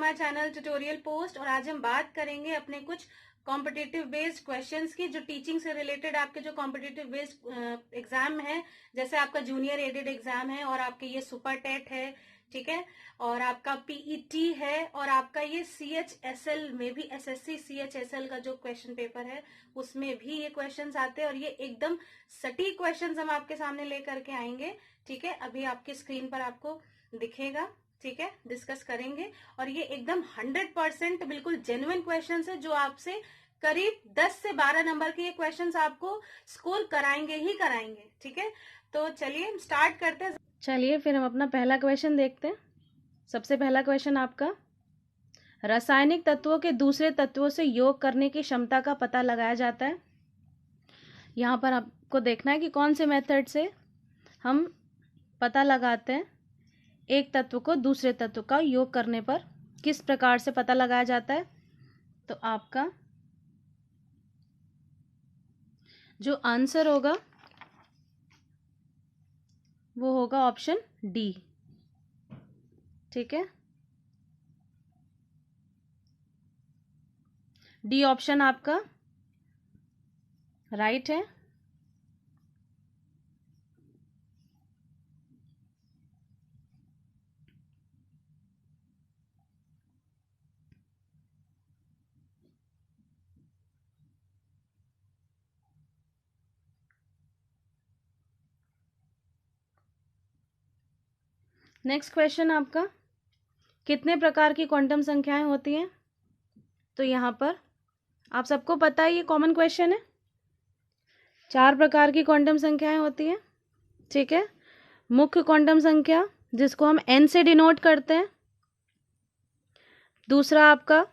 My channel tutorial post. और आज हम बात करेंगे अपने कुछ कॉम्पिटिटिव बेस्ड क्वेश्चंस की, जो टीचिंग से रिलेटेड आपके जो कॉम्पिटिटिव बेस्ड एग्जाम है, जैसे आपका जूनियर एडेड एग्जाम है और आपके ये सुपर टेट है, ठीक है, और आपका पीईटी है, और आपका ये सीएचएसएल में भी एसएससी सीएचएसएल का जो क्वेश्चन पेपर है उसमें भी ये क्वेश्चंस आते हैं। और ये एकदम सटीक क्वेश्चंस हम आपके सामने लेकर के आएंगे, ठीक है। अभी आपकी स्क्रीन पर आपको दिखेगा, ठीक है, डिस्कस करेंगे। और ये एकदम 100% बिल्कुल जेन्युइन क्वेश्चंस है, जो आपसे करीब 10 से 12 नंबर के ये क्वेश्चंस आपको स्कोर कराएंगे ही कराएंगे, ठीक है। तो चलिए हम स्टार्ट करते हैं। चलिए फिर हम अपना पहला क्वेश्चन देखते हैं। सबसे पहला क्वेश्चन आपका, रासायनिक तत्वों के दूसरे तत्वों से योग करने की क्षमता का पता लगाया जाता है। यहाँ पर आपको देखना है कि कौन से मेथड से हम पता लगाते हैं एक तत्व को दूसरे तत्व का योग करने पर, किस प्रकार से पता लगाया जाता है। तो आपका जो आंसर होगा वो होगा ऑप्शन डी, ठीक है। डी ऑप्शन आपका राइट है। नेक्स्ट क्वेश्चन आपका, कितने प्रकार की क्वांटम संख्याएं होती हैं। तो यहाँ पर आप सबको पता है, ये कॉमन क्वेश्चन है। 4 प्रकार की क्वांटम संख्याएं होती हैं, ठीक है। मुख्य क्वांटम संख्या जिसको हम n से डिनोट करते हैं। दूसरा आपका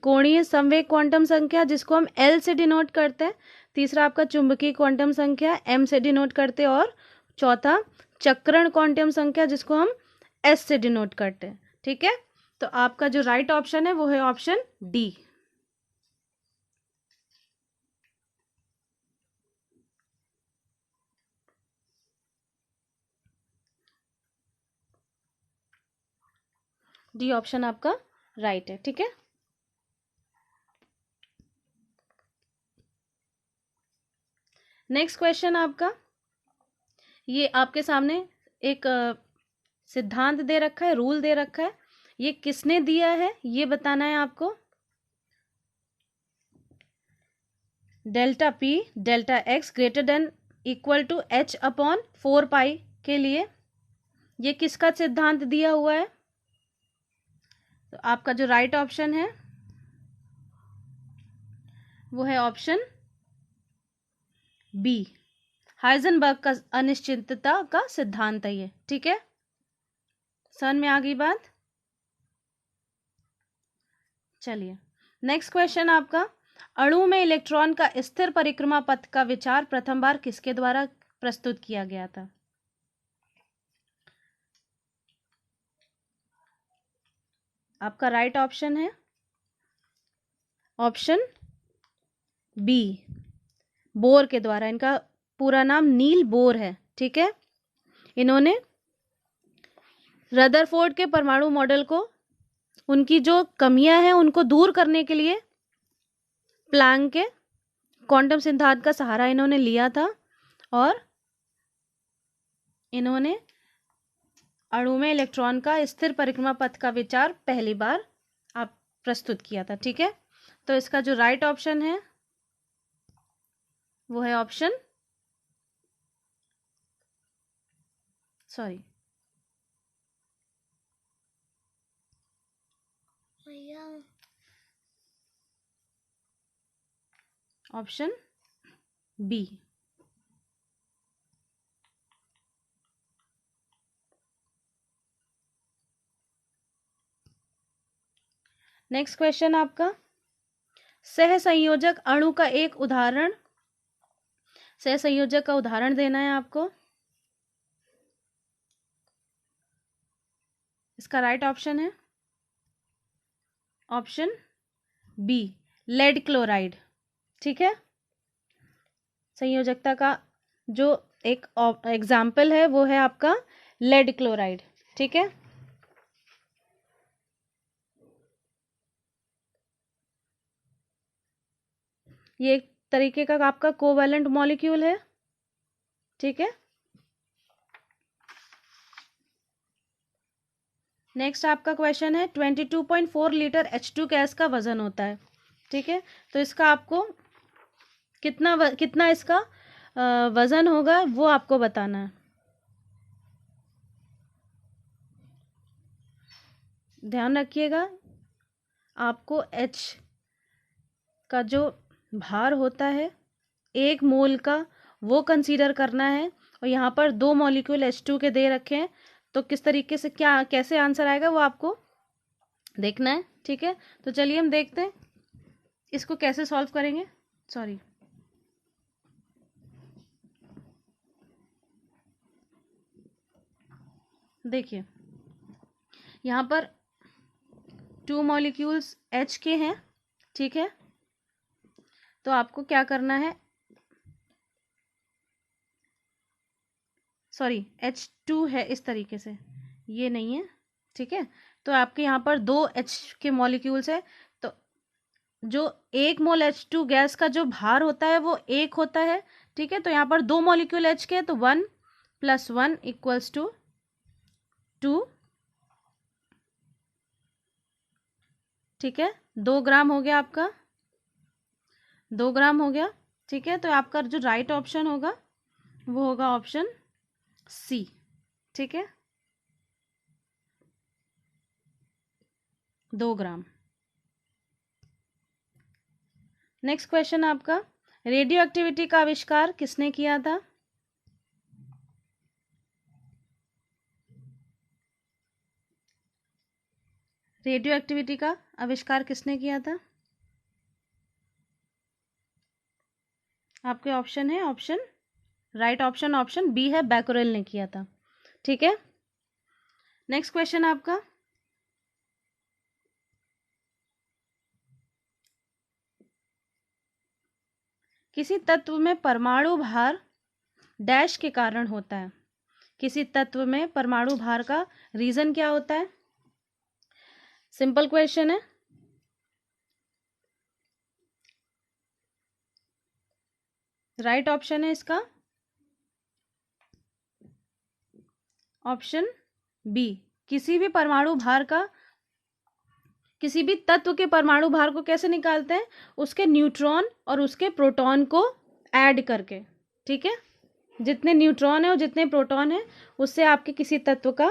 कोणीय संवेग क्वांटम संख्या जिसको हम L से डिनोट करते हैं। तीसरा आपका चुंबकीय क्वांटम संख्या M से डिनोट करते हैं। और चौथा चक्रण क्वांटम संख्या जिसको हम S से डिनोट करते हैं, ठीक है। तो आपका जो राइट ऑप्शन है वो है ऑप्शन डी। डी ऑप्शन आपका राइट है, ठीक है। नेक्स्ट क्वेश्चन आपका, ये आपके सामने एक सिद्धांत दे रखा है, रूल दे रखा है। ये किसने दिया है ये बताना है आपको। Delta P delta X greater than equal to h upon 4 pi के लिए ये किसका सिद्धांत दिया हुआ है। तो आपका जो राइट ऑप्शन है वो है ऑप्शन बी, हाइजेनबर्ग का अनिश्चितता का सिद्धांत है ये, ठीक है। समझ में आ गई बात। चलिए नेक्स्ट क्वेश्चन आपका, अणु में इलेक्ट्रॉन का स्थिर परिक्रमा पथ का विचार प्रथम बार किसके द्वारा प्रस्तुत किया गया था। आपका राइट ऑप्शन है ऑप्शन बी, बोर के द्वारा। इनका पूरा नाम नील बोर है, ठीक है। इन्होंने रदरफोर्ड के परमाणु मॉडल को, उनकी जो कमियां हैं उनको दूर करने के लिए प्लैंक के क्वांटम सिद्धांत का सहारा इन्होंने लिया था। और इन्होंने अणु में इलेक्ट्रॉन का स्थिर परिक्रमा पथ का विचार पहली बार आप प्रस्तुत किया था, ठीक है। तो इसका जो राइट ऑप्शन है वो है option option B. Next question आपका, सहसंयोजक अणु का एक उदाहरण, सहसंयोजक का उदाहरण देना है आपको। इसका राइट ऑप्शन है ऑप्शन बी, लेड क्लोराइड, ठीक है। संयोजकता का जो एक एग्जाम्पल है वो है आपका लेड क्लोराइड, ठीक है। ये एक तरीके का आपका कोवैलेंट मॉलिक्यूल है, ठीक है। नेक्स्ट आपका क्वेश्चन है 22.4 लीटर H2 गैस का वजन होता है, ठीक है। तो इसका आपको कितना इसका वजन होगा वो आपको बताना है। ध्यान रखिएगा, आपको H का जो भार होता है 1 मोल का वो कंसीडर करना है, और यहाँ पर 2 मॉलिक्यूल H2 के दे रखे हैं, तो किस तरीके से कैसे आंसर आएगा वो आपको देखना है, ठीक है। तो चलिए हम देखते हैं इसको कैसे सॉल्व करेंगे। सॉरी, देखिए यहाँ पर 2 मॉलिक्यूल्स H के हैं, ठीक है। तो आपको क्या करना है, सॉरी H2 है इस तरीके से, ये नहीं है, ठीक है। तो आपके यहाँ पर 2 H के मॉलिक्यूल्स है, तो जो 1 मोल H2 गैस का जो भार होता है वो 1 होता है, ठीक है। तो यहाँ पर 2 मॉलिक्यूल H के, तो 1 + 1 = 2, ठीक है। 2 ग्राम हो गया आपका, 2 ग्राम हो गया, ठीक है। तो आपका जो राइट ऑप्शन होगा वो होगा ऑप्शन सी, ठीक है, 2 ग्राम। नेक्स्ट क्वेश्चन आपका, रेडियो एक्टिविटी का आविष्कार किसने किया था? रेडियो एक्टिविटी का आविष्कार किसने किया था? आपके ऑप्शन है, राइट ऑप्शन बी है, बैकरेल ने किया था, ठीक है। नेक्स्ट क्वेश्चन आपका, किसी तत्व में परमाणु भार डैश के कारण होता है। किसी तत्व में परमाणु भार का रीजन क्या होता है? सिंपल क्वेश्चन है, राइट ऑप्शन है इसका ऑप्शन बी। किसी भी परमाणु भार का, किसी भी तत्व के परमाणु भार को कैसे निकालते हैं? उसके न्यूट्रॉन और उसके प्रोटॉन को ऐड करके, ठीक है। जितने न्यूट्रॉन है और जितने प्रोटॉन है उससे आपके किसी तत्व का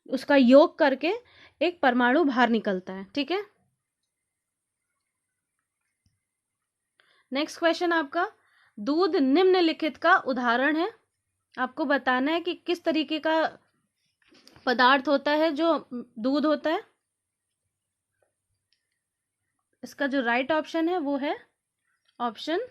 उसका योग करके एक परमाणु भार निकलता है, ठीक है। नेक्स्ट क्वेश्चन आपका, दूध निम्नलिखित का उदाहरण है। आपको बताना है कि किस तरीके का पदार्थ होता है जो दूध होता है। इसका जो राइट ऑप्शन है वो है ऑप्शन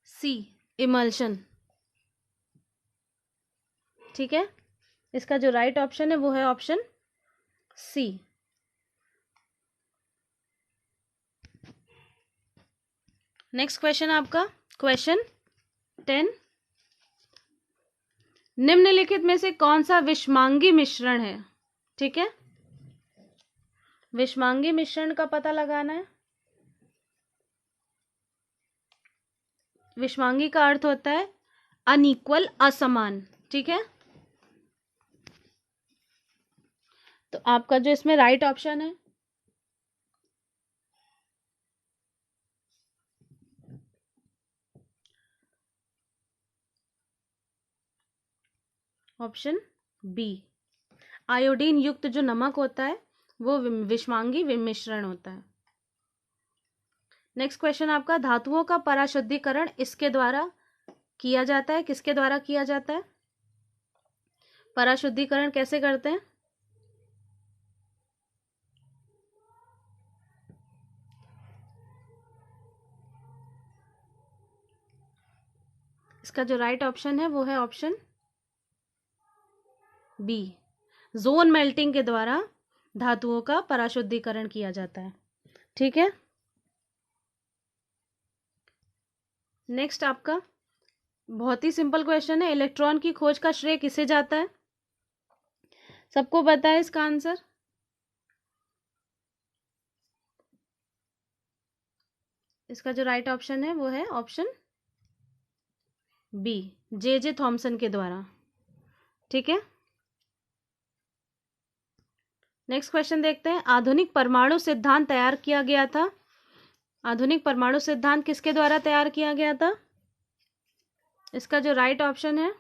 सी, इमल्शन, ठीक है। इसका जो राइट ऑप्शन है वो है ऑप्शन सी। नेक्स्ट क्वेश्चन आपका, क्वेश्चन 10, निम्नलिखित में से कौन सा विषमांगी मिश्रण है? ठीक है, विषमांगी मिश्रण का पता लगाना है। विषमांगी का अर्थ होता है अनइक्वल, असमान, ठीक है। तो आपका जो इसमें राइट ऑप्शन है ऑप्शन बी, आयोडीन युक्त जो नमक होता है वो विषमांगी मिश्रण होता है। नेक्स्ट क्वेश्चन आपका, धातुओं का पराशुद्धिकरण इसके द्वारा किया जाता है, किसके द्वारा किया जाता है? पराशुद्धिकरण कैसे करते हैं? इसका जो राइट ऑप्शन है वो है ऑप्शन बी, जोन मेल्टिंग के द्वारा धातुओं का पराशुद्धीकरण किया जाता है। ठीक है, नेक्स्ट आपका बहुत ही सिंपल क्वेश्चन है, इलेक्ट्रॉन की खोज का श्रेय किसे जाता है? सबको पता है इसका आंसर? इसका जो राइट ऑप्शन है वो है ऑप्शन बी, जे थॉमसन के द्वारा। ठीक है, नेक्स्ट क्वेश्चन देखते हैं, आधुनिक परमाणु सिद्धांत तैयार किया गया था। आधुनिक परमाणु सिद्धांत किसके द्वारा तैयार किया गया था? इसका जो राइट ऑप्शन है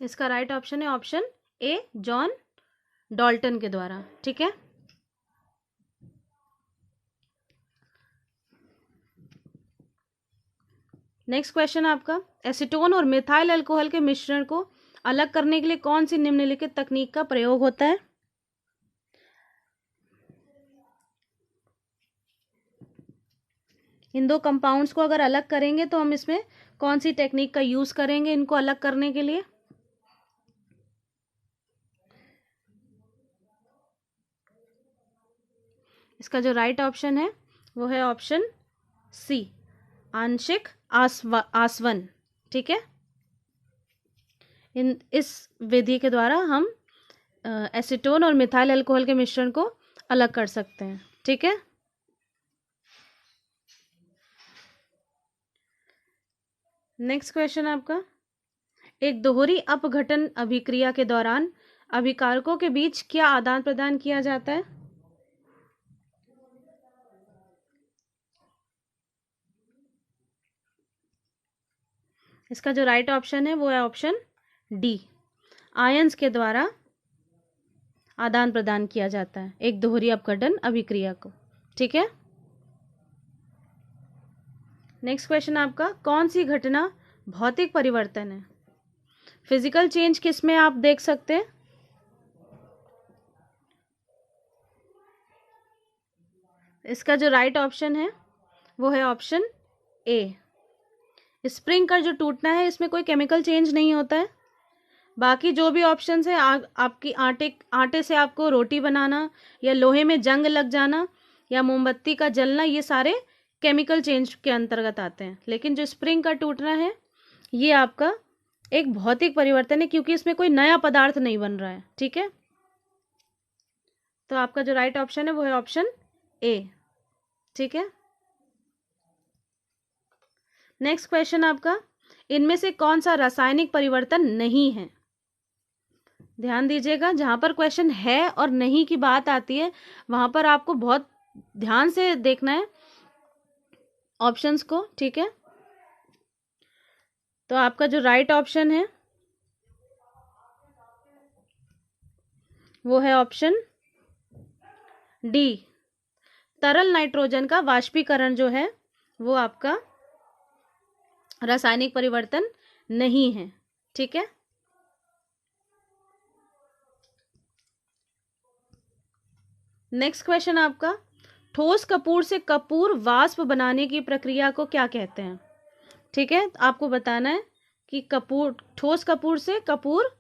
इसका राइट ऑप्शन है ऑप्शन ए, जॉन डाल्टन के द्वारा। ठीक है, नेक्स्ट क्वेश्चन आपका, एसीटोन और मिथाइल अल्कोहल के मिश्रण को अलग करने के लिए कौन सी निम्नलिखित तकनीक का प्रयोग होता है? इन दो कंपाउंड्स को अगर अलग करेंगे तो हम इसमें कौन सी टेक्निक का यूज करेंगे इनको अलग करने के लिए? इसका जो राइट ऑप्शन है वो है ऑप्शन सी, आंशिक आसवन। ठीक है, इस विधि के द्वारा हम एसीटोन और मिथाइल अल्कोहल के मिश्रण को अलग कर सकते हैं। ठीक है, नेक्स्ट क्वेश्चन आपका, एक दोहरी अपघटन अभिक्रिया के दौरान अभिकारकों के बीच क्या आदान प्रदान किया जाता है? इसका जो राइट ऑप्शन है वो है ऑप्शन डी, आयंस के द्वारा आदान प्रदान किया जाता है एक दोहरी अपघटन अभिक्रिया को। ठीक है, नेक्स्ट क्वेश्चन आपका, कौन सी घटना भौतिक परिवर्तन है? फिजिकल चेंज किस में आप देख सकते हैं? इसका जो राइट ऑप्शन है वो है ऑप्शन ए, स्प्रिंग का जो टूटना है इसमें कोई केमिकल चेंज नहीं होता है। बाकी जो भी ऑप्शंस है आपकी आटे से आपको रोटी बनाना या लोहे में जंग लग जाना या मोमबत्ती का जलना, ये सारे केमिकल चेंज के अंतर्गत आते हैं। लेकिन जो स्प्रिंग का टूटना है ये आपका एक भौतिक परिवर्तन है, क्योंकि इसमें कोई नया पदार्थ नहीं बन रहा है। ठीक है, तो आपका जो राइट ऑप्शन है वो है ऑप्शन ए। ठीक है, नेक्स्ट क्वेश्चन आपका, इनमें से कौन सा रासायनिक परिवर्तन नहीं है? ध्यान दीजिएगा, जहां पर क्वेश्चन है और नहीं की बात आती है वहां पर आपको बहुत ध्यान से देखना है ऑप्शंस को। ठीक है, तो आपका जो राइट ऑप्शन है वो है ऑप्शन डी, तरल नाइट्रोजन का वाष्पीकरण जो है वो आपका रासायनिक परिवर्तन नहीं है। ठीक है, नेक्स्ट क्वेश्चन आपका, ठोस कपूर से कपूर वाष्प बनाने की प्रक्रिया को क्या कहते हैं? ठीक है, आपको बताना है कि ठोस कपूर से कपूर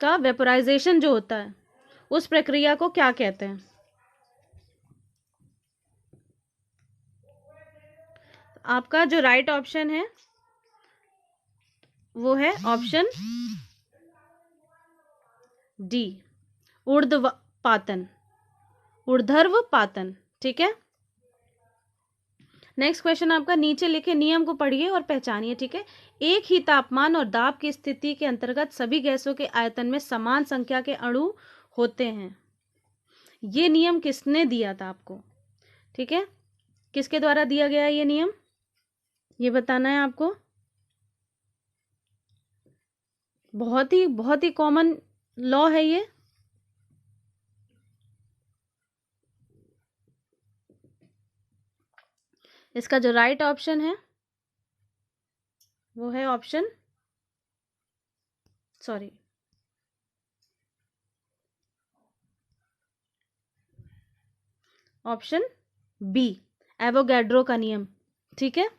का वेपोराइजेशन जो होता है उस प्रक्रिया को क्या कहते हैं? आपका जो राइट ऑप्शन है वो है ऑप्शन डी, ऊर्ध्व पातन। ठीक है, नेक्स्ट क्वेश्चन आपका, नीचे लिखे नियम को पढ़िए और पहचानिए। ठीक है, एक ही तापमान और दाब की स्थिति के अंतर्गत सभी गैसों के आयतन में समान संख्या के अणु होते हैं। ये नियम किसने दिया था आपको? ठीक है, किसके द्वारा दिया गया ये नियम, ये बताना है आपको। बहुत ही कॉमन लॉ है ये। इसका जो राइट ऑप्शन है वो है ऑप्शन बी, एवोगैड्रो का नियम। ठीक है,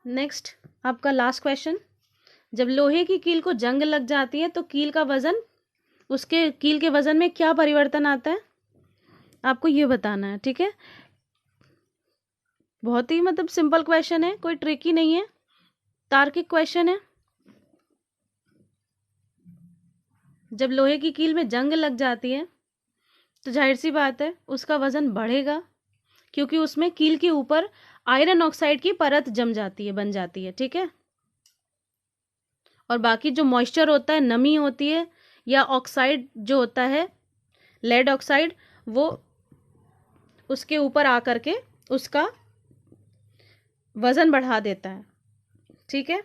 नेक्स्ट आपका लास्ट क्वेश्चन, जब लोहे की कील को जंग लग जाती है तो कील का वजन, उसके कील के वजन में क्या परिवर्तन आता है, आपको ये बताना है। ठीक है, बहुत ही मतलब सिंपल क्वेश्चन है, कोई ट्रिकी नहीं है, तार्किक क्वेश्चन है। जब लोहे की कील में जंग लग जाती है तो जाहिर सी बात है उसका वजन बढ़ेगा, क्योंकि उसमें कील के ऊपर आयरन ऑक्साइड की परत जम जाती है, बन जाती है। ठीक है, और बाकी जो मॉइस्चर होता है, नमी होती है, या ऑक्साइड जो होता है, लेड ऑक्साइड, वो उसके ऊपर आकर के उसका वजन बढ़ा देता है। ठीक है,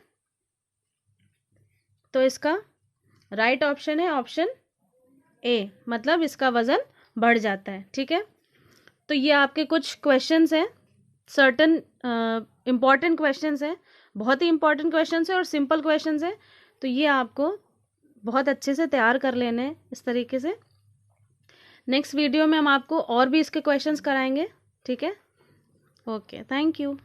तो इसका राइट ऑप्शन है ऑप्शन ए, मतलब इसका वजन बढ़ जाता है। ठीक है, तो ये आपके कुछ क्वेश्चंस हैं, सर्टन इम्पॉर्टेंट क्वेश्चंस हैं, बहुत ही इम्पॉर्टेंट क्वेश्चंस हैं और सिंपल क्वेश्चंस हैं, तो ये आपको बहुत अच्छे से तैयार कर लेने हैं इस तरीके से। नेक्स्ट वीडियो में हम आपको और भी इसके क्वेश्चंस कराएंगे। ठीक है, ओके, थैंक यू।